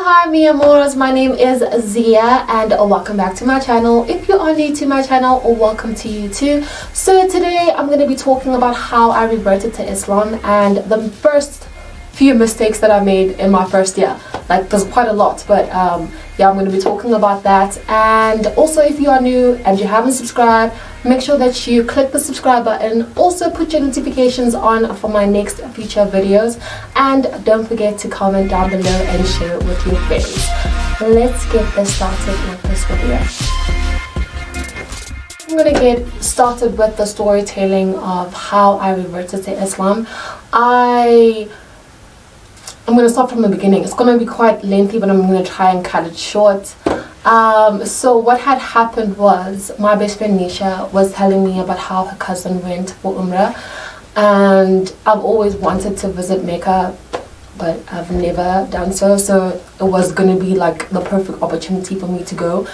Hi mi amores, my name is Zia and welcome back to my channel. If you are new to my channel, welcome to you too. So today I'm going to be talking about how I reverted to Islam and the first few mistakes that I made in my first year. Like, there's quite a lot, but yeah, I'm going to be talking about that. And also, if you are new and you haven't subscribed, make sure that you click the subscribe button. Also put your notifications on for my next future videos, and don't forget to comment down below and share it with your friends. Let's get this started with this video. I'm gonna get started with the storytelling of how I reverted to Islam. I'm going to start from the beginning. It's going to be quite lengthy, but I'm going to try and cut it short. So what had happened was my best friend Nisha was telling me about how her cousin went for Umrah, and I've always wanted to visit Mecca, but I've never done so. So it was going to be like the perfect opportunity for me to go.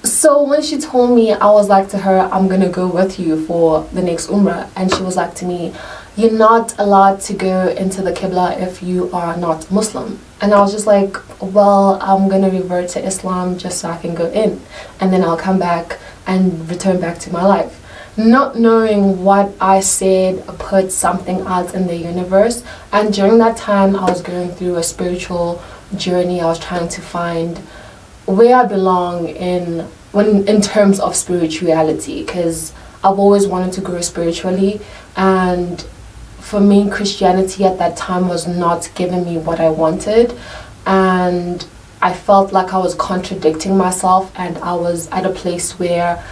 So when she told me, I was like to her, I'm going to go with you for the next Umrah. And she was like to me, you're not allowed to go into the Qibla if you are not Muslim. And I was just like, well, I'm going to revert to Islam just so I can go in. And then I'll come back and return back to my life. Not knowing what I said put something out in the universe. And during that time, I was going through a spiritual journey. I was trying to find where I belong in terms of spirituality, because I've always wanted to grow spiritually, and for me Christianity at that time was not giving me what I wanted, and I felt like I was contradicting myself, and I was at a place where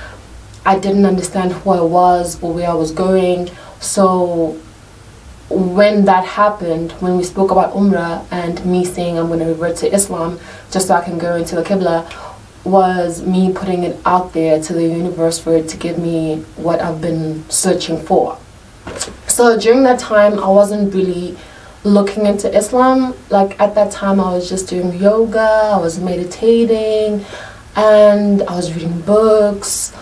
I didn't understand who I was or where I was going. So when that happened, when we spoke about Umrah and me saying I'm going to revert to Islam just so I can go into the Qibla, was me putting it out there to the universe for it to give me what I've been searching for. So during that time, I wasn't really looking into Islam. Like, at that time, I was just doing yoga, I was meditating, and I was reading books.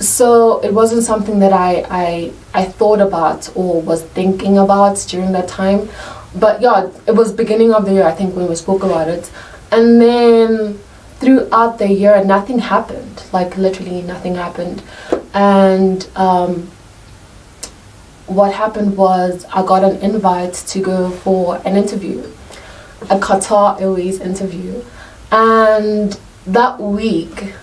So it wasn't something that I thought about or was thinking about during that time. But yeah, it was beginning of the year, I think, when we spoke about it. And then throughout the year, nothing happened. Like, literally nothing happened. And what happened was I got an invite to go for an interview, a Qatar Airways interview. And that week,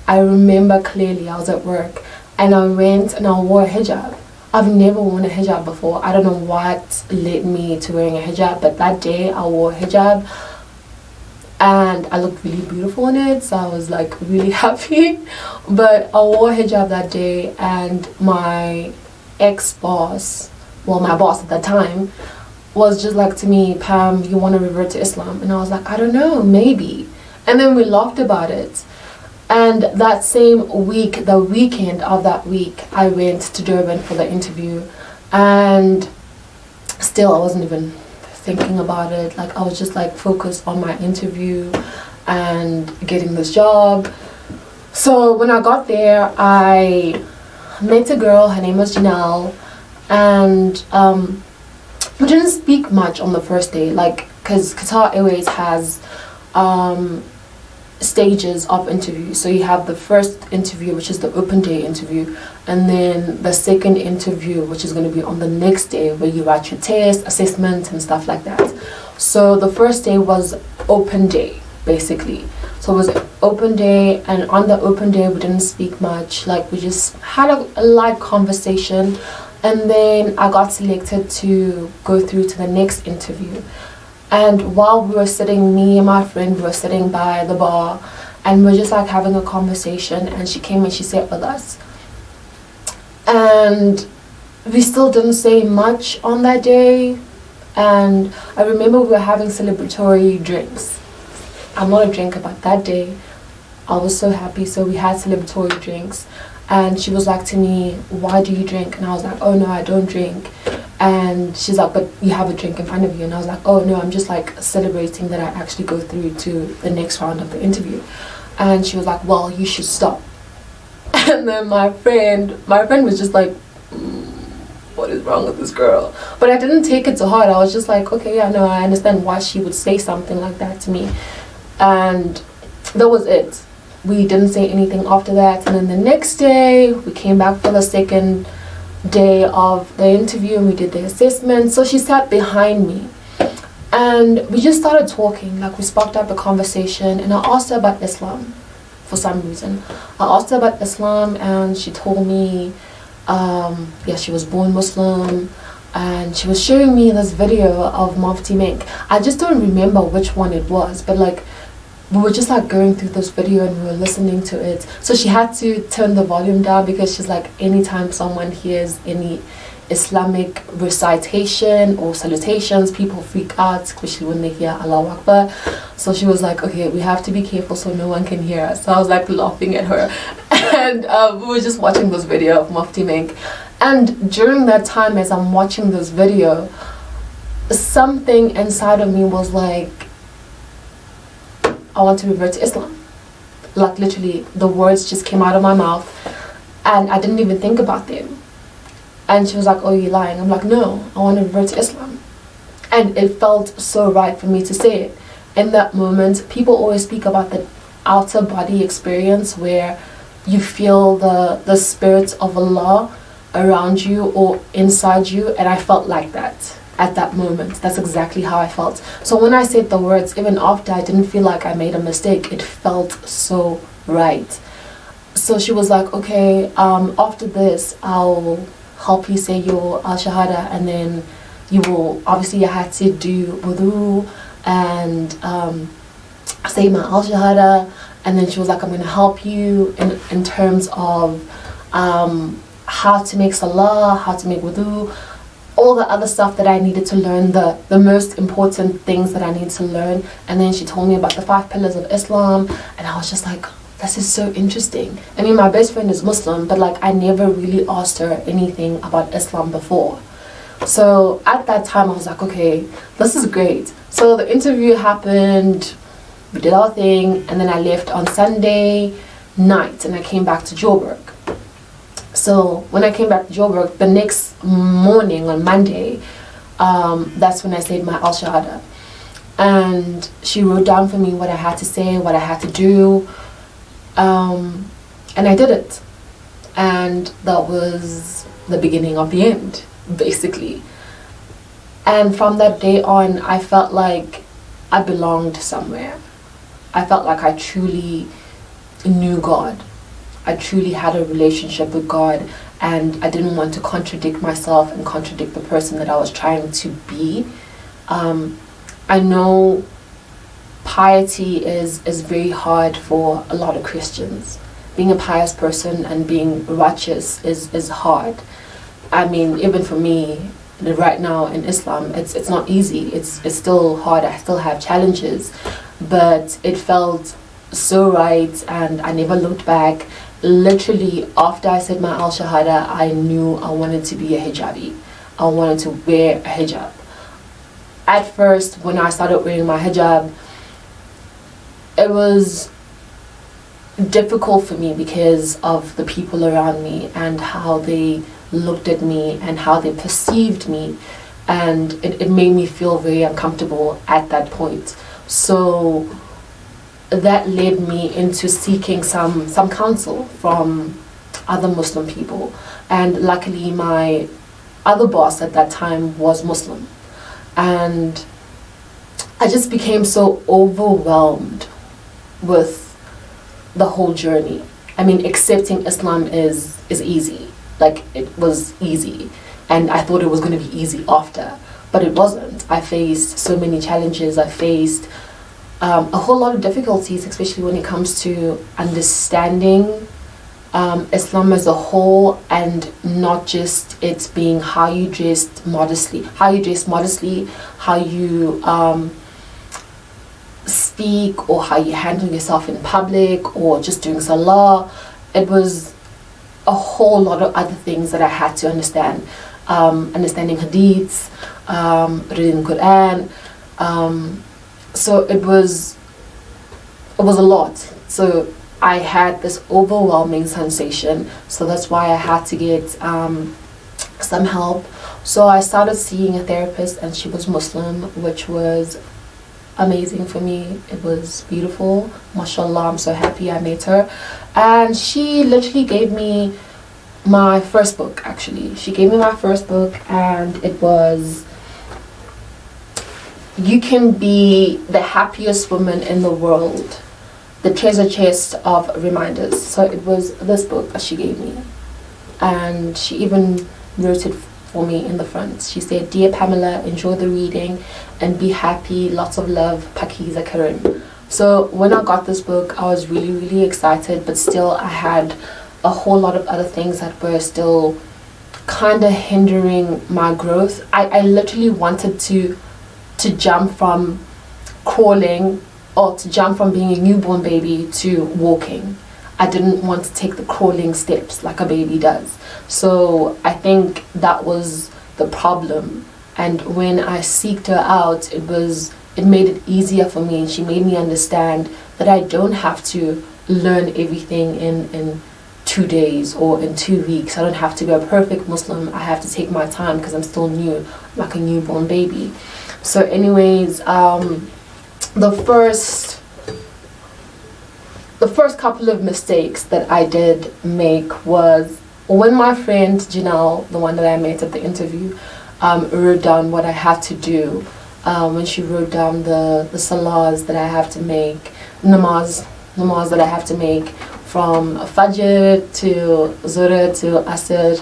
I remember clearly, I was at work and I went and I wore a hijab. I've never worn a hijab before. I don't know what led me to wearing a hijab, but that day I wore a hijab and I looked really beautiful in it, so I was like really happy. But I wore a hijab that day, and my ex-boss, well, my boss at that time, was just like to me, Pam, you want to revert to Islam? And I was like, I don't know, maybe. And then we laughed about it. And that same week, the weekend of that week, I went to Durban for the interview, and still I wasn't even thinking about it. Like, I was just like focused on my interview and getting this job. So when I got there, I met a girl, her name was Janelle, and we didn't speak much on the first day, like, because Qatar Airways has stages of interviews. So you have the first interview, which is the open day interview, and then the second interview, which is going to be on the next day, where you write your test, assessment, and stuff like that. So the first day was open day, basically. So it was open day, and on the open day we didn't speak much. Like, we just had a light conversation, and then I got selected to go through to the next interview. And while we were sitting, me and my friend were sitting by the bar, and we're just like having a conversation, and she came and she sat with us. And we still didn't say much on that day. And I remember we were having celebratory drinks. I'm not a drinker, but that day I was so happy, so we had celebratory drinks. And she was like to me, why do you drink? And I was like, oh no, I don't drink. And she's like, but you have a drink in front of you. And I was like, oh no, I'm just like celebrating that I actually go through to the next round of the interview. And she was like, well, you should stop. And then my friend was just like, what is wrong with this girl? But I didn't take it to heart. I was just like, okay, yeah, no, I understand why she would say something like that to me. And that was it. We didn't say anything after that. And then the next day, we came back for the second day of the interview and we did the assessment. So she sat behind me and we just started talking. Like, we sparked up a conversation and I asked her about Islam for some reason. I asked her about Islam and she told me, yeah, she was born Muslim, and she was showing me this video of Mufti Menk. I just don't remember which one it was, but like, we were just like going through this video and we were listening to it. So she had to turn the volume down because she's like, anytime someone hears any Islamic recitation or salutations, people freak out, especially when they hear Allahu Akbar. So she was like, okay, we have to be careful so no one can hear us. So I was like laughing at her. And we were just watching this video of Mufti Menk. And during that time, as I'm watching this video, something inside of me was like, I want to revert to Islam. Like, literally, the words just came out of my mouth and I didn't even think about them. And she was like, oh, you're lying. I'm like, no, I want to revert to Islam. And it felt so right for me to say it. In that moment, people always speak about the outer body experience where you feel the spirit of Allah around you or inside you, and I felt like that at that moment. That's exactly how I felt. So when I said the words, even after, I didn't feel like I made a mistake. It felt so right. So she was like, okay, after this, I'll help you say your al-shahada, and then you will, obviously you had to do wudu and say my al-shahada. And then she was like, I'm going to help you in terms of how to make salah, how to make wudu, all the other stuff that I needed to learn, the most important things that I needed to learn. And then she told me about the 5 pillars of Islam, and I was just like, this is so interesting. I mean, my best friend is Muslim, but like, I never really asked her anything about Islam before. So at that time I was like, okay, this is great. So the interview happened, we did our thing, and then I left on Sunday night and I came back to Joburg. So when I came back to Joburg, the next morning on Monday, that's when I said my al-shahada. And she wrote down for me what I had to say, what I had to do, and I did it. And that was the beginning of the end, basically. And from that day on, I felt like I belonged somewhere. I felt like I truly knew God. I truly had a relationship with God, and I didn't want to contradict myself and contradict the person that I was trying to be. I know piety is very hard for a lot of Christians. Being a pious person and being righteous is hard. I mean, even for me, right now in Islam, it's not easy. It's still hard. I still have challenges, but it felt so right, and I never looked back. Literally, after I said my al-shahada, I knew I wanted to be a hijabi. I wanted to wear a hijab. At first, when I started wearing my hijab, it was difficult for me because of the people around me and how they looked at me and how they perceived me, and it made me feel very uncomfortable at that point. So that led me into seeking some counsel from other Muslim people, and luckily my other boss at that time was Muslim, and I just became so overwhelmed with the whole journey. I mean, accepting Islam is easy. Like, it was easy, and I thought it was going to be easy after, but it wasn't. I faced so many challenges. I faced a whole lot of difficulties, especially when it comes to understanding Islam as a whole, and not just it being how you dress modestly, how you speak, or how you handle yourself in public, or just doing salah. It was a whole lot of other things that I had to understand. Understanding hadiths, reading Quran. So it was a lot. So I had this overwhelming sensation. So that's why I had to get some help. So I started seeing a therapist, and she was Muslim, which was amazing for me. It was beautiful. Mashallah, I'm so happy I met her. And she literally gave me my first book, actually. She gave me my first book, and it was You Can Be the Happiest Woman in the World, the Treasure Chest of Reminders. So it was this book that she gave me, and she even wrote it for me in the front. She said, "Dear Pamela, enjoy the reading and be happy. Lots of love, Pakiza Karim." So when I got this book, I was really, really excited, but still I had a whole lot of other things that were still kind of hindering my growth. I literally wanted to jump from crawling, or to jump from being a newborn baby to walking. I didn't want to take the crawling steps like a baby does. So I think that was the problem. And when I seeked her out, it made it easier for me, and she made me understand that I don't have to learn everything in 2 days or in 2 weeks. I don't have to be a perfect Muslim. I have to take my time because I'm still new, like a newborn baby. So anyways, the first couple of mistakes that I did make was when my friend Janelle, the one that I met at the interview, wrote down what I had to do. When she wrote down the salahs that I have to make, namaz that I have to make, from Fajr to Zuhr to Asr,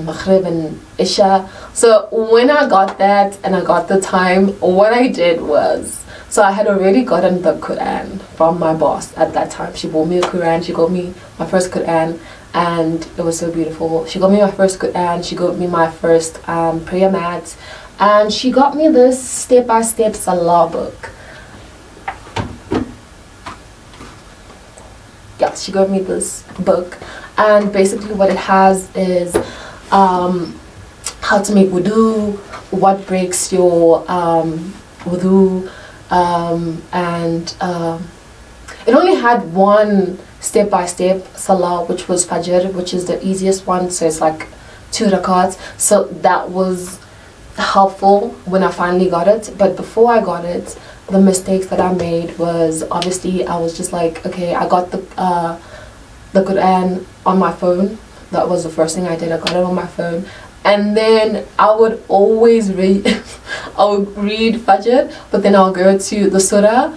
Maghrib and Isha. So when I got that and I got the time, what I did was, so I had already gotten the Quran from my boss at that time. She bought me a Quran. She got me my first Quran, and it was so beautiful. She got me my first Quran. She got me my first prayer mat, and she got me this step-by-step Salah book. Yeah, she got me this book, and basically what it has is how to make wudu, what breaks your wudu, and it only had one step-by-step salah, which was Fajr, which is the easiest one, so it's like 2 rakats. So that was helpful when I finally got it. But before I got it, the mistakes that I made was, obviously I was just like, okay, I got the Quran on my phone. That was the first thing I did. I got it on my phone, and then I would always read I would read Fajr, but then I'll go to the surah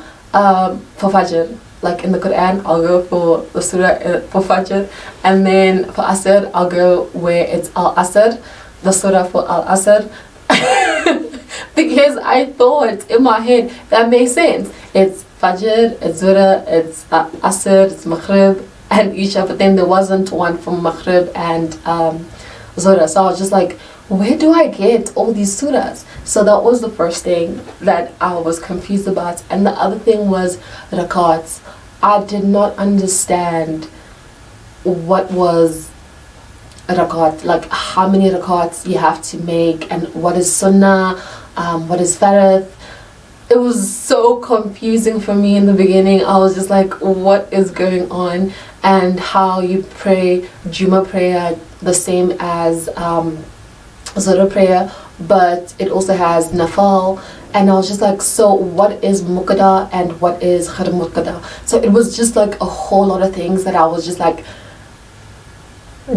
for Fajr. Like in the Quran, I'll go for the surah for Fajr, and then for Asr, I'll go where it's Al-Asr, the surah for Al-Asr. Because I thought in my head that makes sense. It's Fajr, it's Zuhr, it's Asr, it's Maghrib and Isha, but then there wasn't one from Maghrib and Zuhr. So I was just like, where do I get all these surahs? So that was the first thing that I was confused about. And the other thing was rakats. I did not understand what was a rakat, like how many rakats you have to make, and what is sunnah, what is farad. It was so confusing for me in the beginning. I was just like, what is going on? And how you pray Juma prayer the same as Zuhr prayer, but it also has nafal. And I was just like, so what is muqadda and what is khar muqadda? So it was just like a whole lot of things that I was just like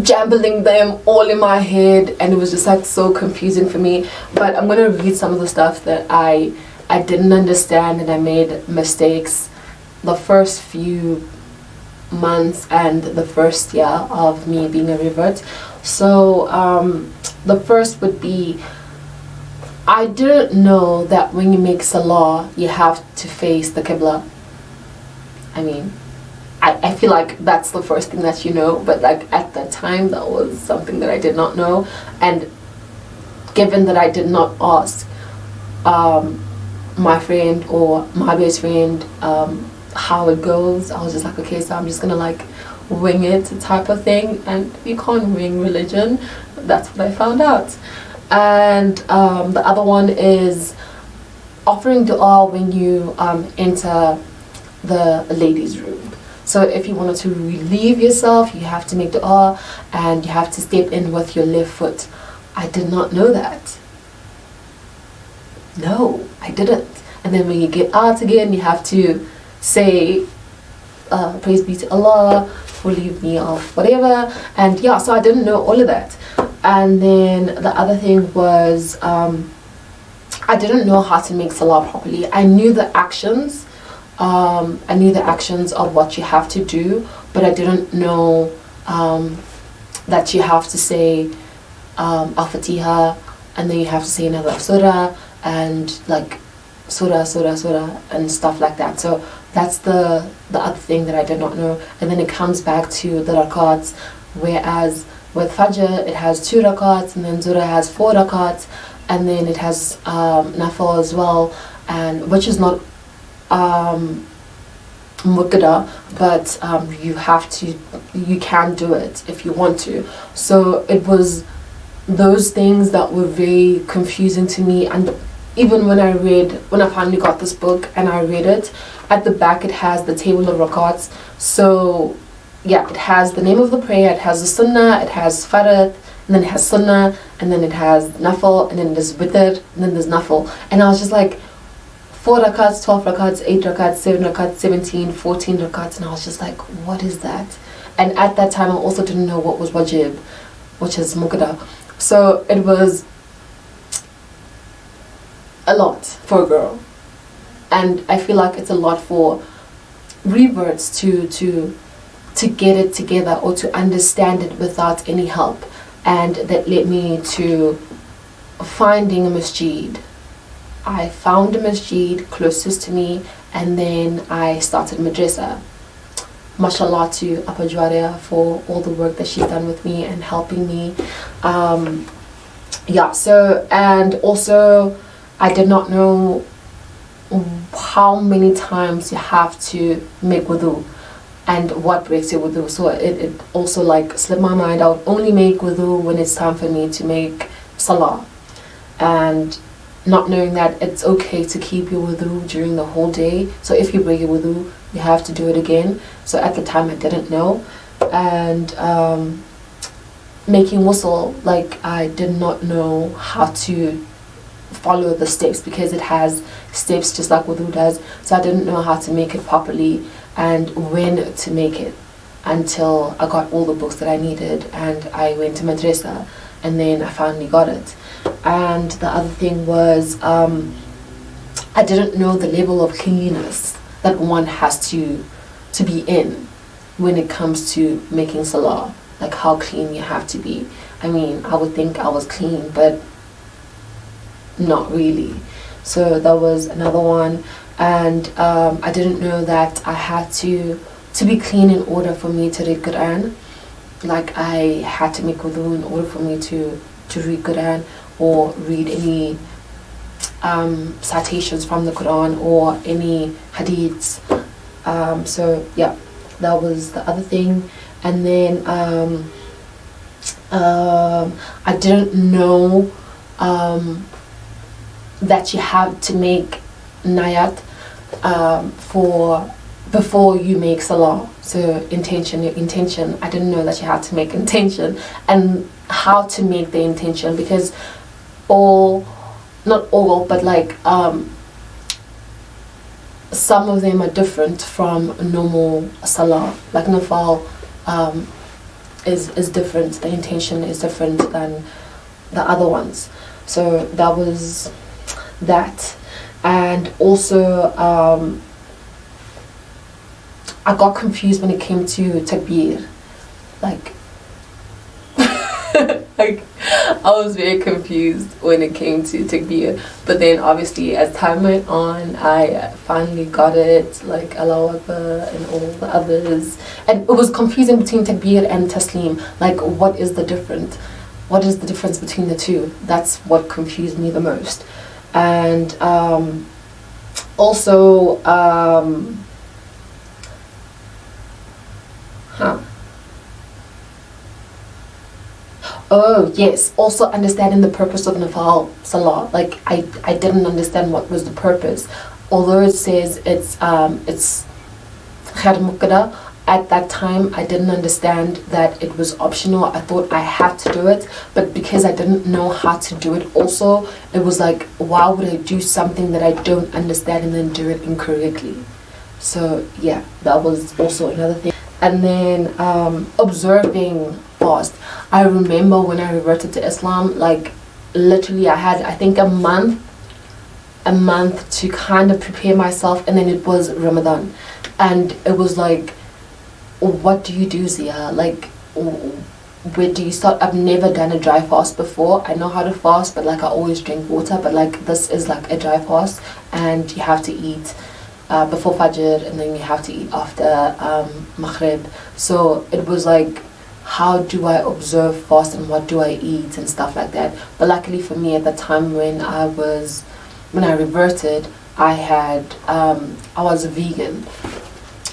jambling them all in my head, and it was just like so confusing for me. But I'm gonna read some of the stuff that I didn't understand and I made mistakes the first few months and the first year of me being a revert. So the first would be, I didn't know that when you make salah you have to face the qibla. I mean, I feel like that's the first thing that you know, but like at that time that was something that I did not know. And given that I did not ask my friend or my best friend how it goes, I was just like, okay, so I'm just gonna like wing it type of thing. And you can't wing religion. That's what I found out. And the other one is offering dua when you enter the ladies' room. So if you wanted to relieve yourself, you have to make dua, and you have to step in with your left foot I did not know that. No, I didn't. And then when you get out again, you have to say, praise be to Allah, forgive me of whatever. And yeah, so I didn't know all of that. And then the other thing was, I didn't know how to make salah properly. I knew the actions. I knew the actions of what you have to do, but I didn't know that you have to say Al-Fatiha, and then you have to say another surah, and like surah, and stuff like that. So that's the other thing that I did not know. And then it comes back to the rakats, whereas with Fajr it has 2 rakats, and then Zuhr has 4 rakats, and then it has Nafil as well, and which is not muqadda, but you can do it if you want to. So it was those things that were very confusing to me. And even when I finally got this book and I read it, at the back it has the table of rakats. So yeah, it has the name of the prayer, it has the sunnah, it has farad, and then it has sunnah, and then it has nafil, and then there's witr, and then there's nafil. And I was just like, 4 rakats, 12 rakats, 8 rakats, 7 rakats, 17, 14 rakats, and I was just like, what is that? And at that time I also didn't know what was wajib, which is muqadda. So it was a lot for a girl, and I feel like it's a lot for reverts to get it together or to understand it without any help. And that led me to finding a masjid. I found a masjid closest to me, and then I started madrasa. Mashallah to Appa Jwaria for all the work that she's done with me and helping me. Yeah, so, and also I did not know how many times you have to make wudu and what breaks your wudu. So it also like slipped my mind. I would only make wudu when it's time for me to make salah, and not knowing that it's okay to keep your wudu during the whole day. So if you break your wudu, you have to do it again. So at the time I didn't know. And making wusul, like I did not know how to follow the steps, because it has steps just like wudu does. So I didn't know how to make it properly and when to make it, until I got all the books that I needed and I went to madrasa, and then I finally got it. And the other thing was, I didn't know the level of cleanliness that one has to be in when it comes to making salah, like how clean you have to be. I mean, I would think I was clean, but not really. So that was another one. And I didn't know that I had to be clean in order for me to read Quran. Like I had to make wudu in order for me to read Quran or read any citations from the Quran or any hadiths. So yeah, that was the other thing. And then I didn't know that you have to make niyat before you make salah. So your intention, I didn't know that you had to make intention and how to make the intention, because not all, but like some of them are different from normal salah. Like nafal is different, the intention is different than the other ones. So that was that. And also I got confused when it came to takbir. Like like I was very confused when it came to takbir, but then obviously as time went on I finally got it, like Allahu Akbar and all the others. And it was confusing between takbir and taslim, like what is the difference between the two? That's what confused me the most. And also oh yes, also understanding the purpose of nafal salah. Like I didn't understand what was the purpose, although it says it's khair muqadda. at that time I didn't understand that it was optional. I thought I had to do it, but because I didn't know how to do it also, it was like, why would I do something that I don't understand and then do it incorrectly? So yeah, that was also another thing. And then observing fast. I remember when I reverted to Islam, like literally I had, I think, a month to kind of prepare myself, and then it was Ramadan, and it was like, what do you do, Zia? Like, where do you start? I've never done a dry fast before. I know how to fast, but like I always drink water, but like this is like a dry fast, and you have to eat before Fajr, and then you have to eat after Maghrib. So it was like, how do I observe fast and what do I eat and stuff like that. But luckily for me, at the time when I reverted, I was vegan.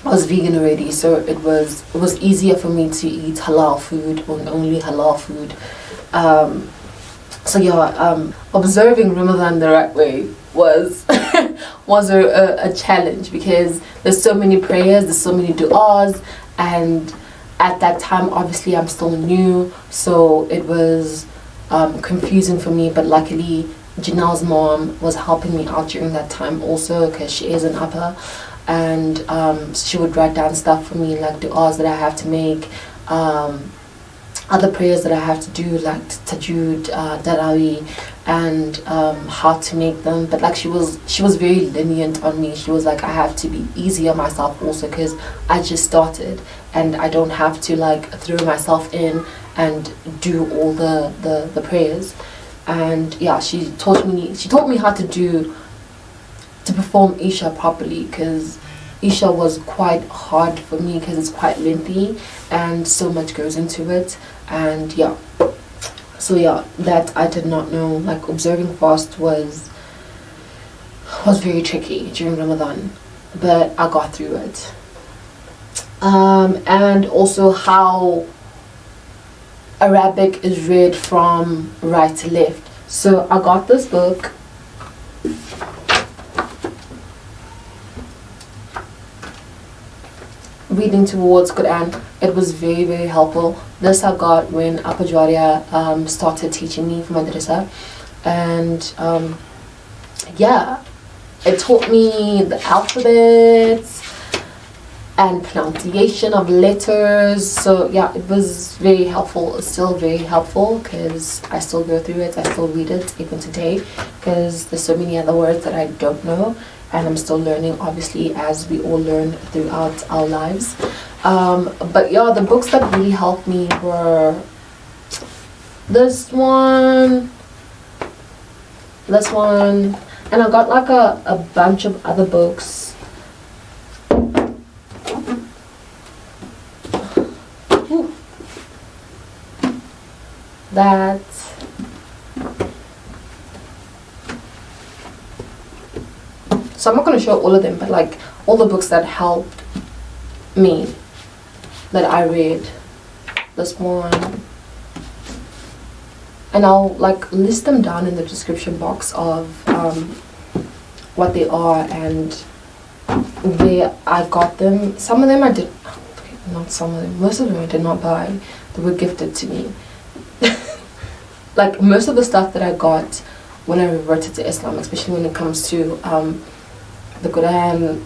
I was vegan already, so it was easier for me to eat halal food, or only halal food. So yeah, observing Ramadan the right way was was a challenge, because there's so many prayers, there's so many du'as, and at that time obviously I'm still new, so it was confusing for me. But luckily Janelle's mom was helping me out during that time also, because she is an upper, and she would write down stuff for me, like du'as that I have to make, other prayers that I have to do, like tajud, tarawih, and how to make them. But like she was very lenient on me. She was like, I have to be easy on myself also, because I just started and I don't have to like throw myself in and do all the prayers. And yeah, she taught me how to perform Isha properly, because Isha was quite hard for me because it's quite lengthy and so much goes into it. And yeah, so yeah, that I did not know. Like observing fast was very tricky during Ramadan, but I got through it. And also how Arabic is read from right to left. So I got this book. Reading towards Quran. It was very, very helpful. This I got when Apajwaria started teaching me for madrasa, and yeah, it taught me the alphabets and pronunciation of letters. So yeah, it was very helpful. It's still very helpful because I still go through it. I still read it even today, because there's so many other words that I don't know, and I'm still learning, obviously, as we all learn throughout our lives. But yeah, the books that really helped me were this one, and I got like a bunch of other books. That so I'm not going to show all of them, but like all the books that helped me that I read. This one, and I'll like list them down in the description box of what they are and where I got them. Some of them I did, not some of them, most of them I did not buy. They were gifted to me. Like most of the stuff that I got when I reverted to Islam, especially when it comes to the Quran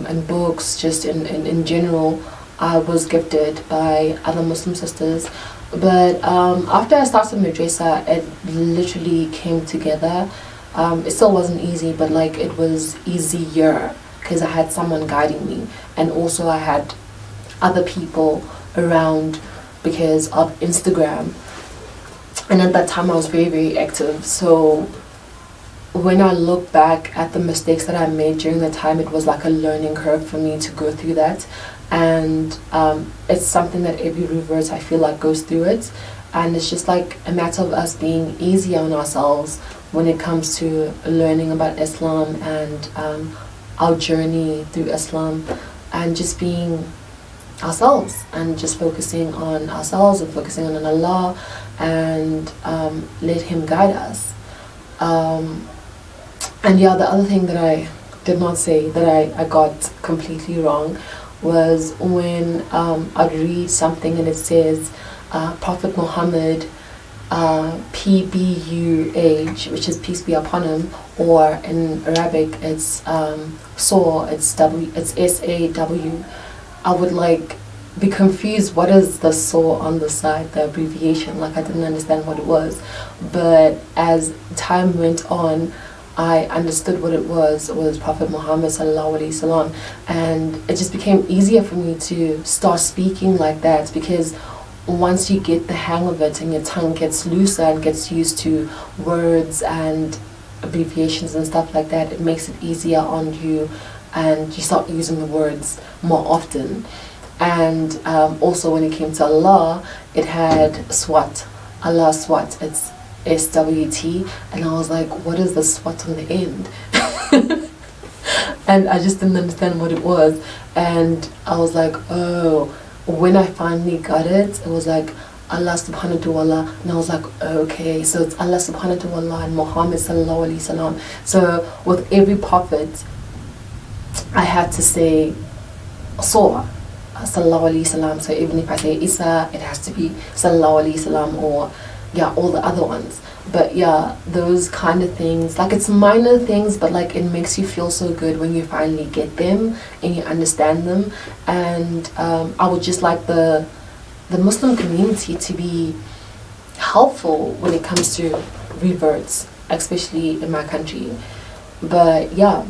and books, just in general, I was gifted by other Muslim sisters. But after I started madrasa, it literally came together. It still wasn't easy, but like it was easier because I had someone guiding me, and also I had other people around because of Instagram. And at that time I was very, very active. So when I look back at the mistakes that I made during the time, it was like a learning curve for me to go through that. And it's something that every revert, I feel like, goes through it. And it's just like a matter of us being easy on ourselves when it comes to learning about Islam and our journey through Islam, and just being ourselves and just focusing on ourselves and focusing on Allah, and let Him guide us. And yeah, the other thing that I did not say that I got completely wrong was when I'd read something and it says Prophet Muhammad, PBUH, which is peace be upon him, or in Arabic it's SAW, it's SAW. I would like be confused, what is the SAW on the side, the abbreviation? Like I didn't understand what it was, but as time went on I understood what it was Prophet Muhammad sallallahu alaihi wasallam, and it just became easier for me to start speaking like that, because once you get the hang of it and your tongue gets looser and gets used to words and abbreviations and stuff like that, it makes it easier on you and you start using the words more often. And also when it came to Allah, it had SWAT, Allah SWAT, it's SWT, and I was like, what is the SWAT on the end? And I just didn't understand what it was, and I was like, oh, when I finally got it, it was like Allah subhanahu wa ta'ala, and I was like, okay, so it's Allah subhanahu wa ta'ala and Muhammad sallallahu alaihi wasallam. So with every prophet I had to say Salah sallallahu alaihi wasallam. So even if I say Isa, it has to be sallallahu alaihi wasallam, or yeah, all the other ones. But yeah, those kind of things, like it's minor things, but like it makes you feel so good when you finally get them and you understand them. And I would just like the Muslim community to be helpful when it comes to reverts, especially in my country. But yeah,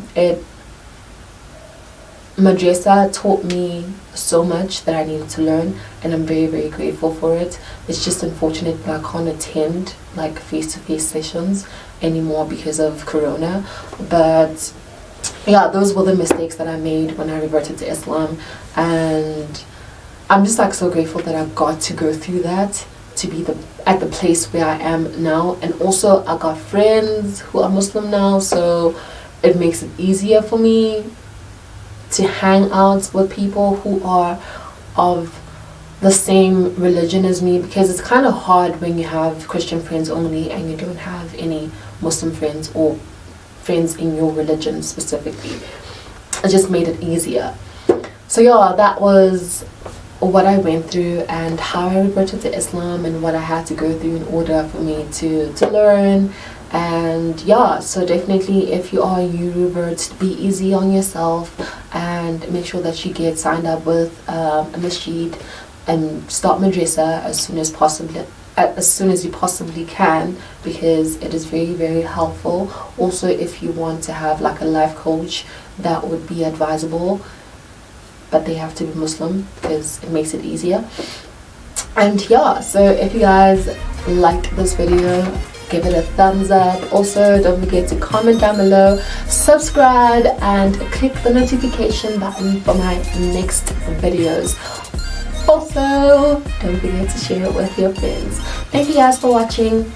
madrasa taught me so much that I needed to learn, and I'm very, very grateful for it. It's just unfortunate that I can't attend like face-to-face sessions anymore because of Corona. But yeah, those were the mistakes that I made when I reverted to Islam, and I'm just like so grateful that I got to go through that to be at the place where I am now. And also I got friends who are Muslim now, so it makes it easier for me to hang out with people who are of the same religion as me, because it's kind of hard when you have Christian friends only and you don't have any Muslim friends or friends in your religion specifically. It just made it easier. So yeah, that was what I went through and how I reverted to Islam and what I had to go through in order for me to learn. And yeah, so definitely if you are you revert, be easy on yourself and make sure that you get signed up with a masjid and start madrasa as soon as possible, as soon as you possibly can, because it is very, very helpful. Also, if you want to have like a life coach, that would be advisable, but they have to be Muslim because it makes it easier. And yeah, so if you guys liked this video, give it a thumbs up. Also, don't forget to comment down below, subscribe, and click the notification button for my next videos. Also, don't forget to share it with your friends. Thank you guys for watching.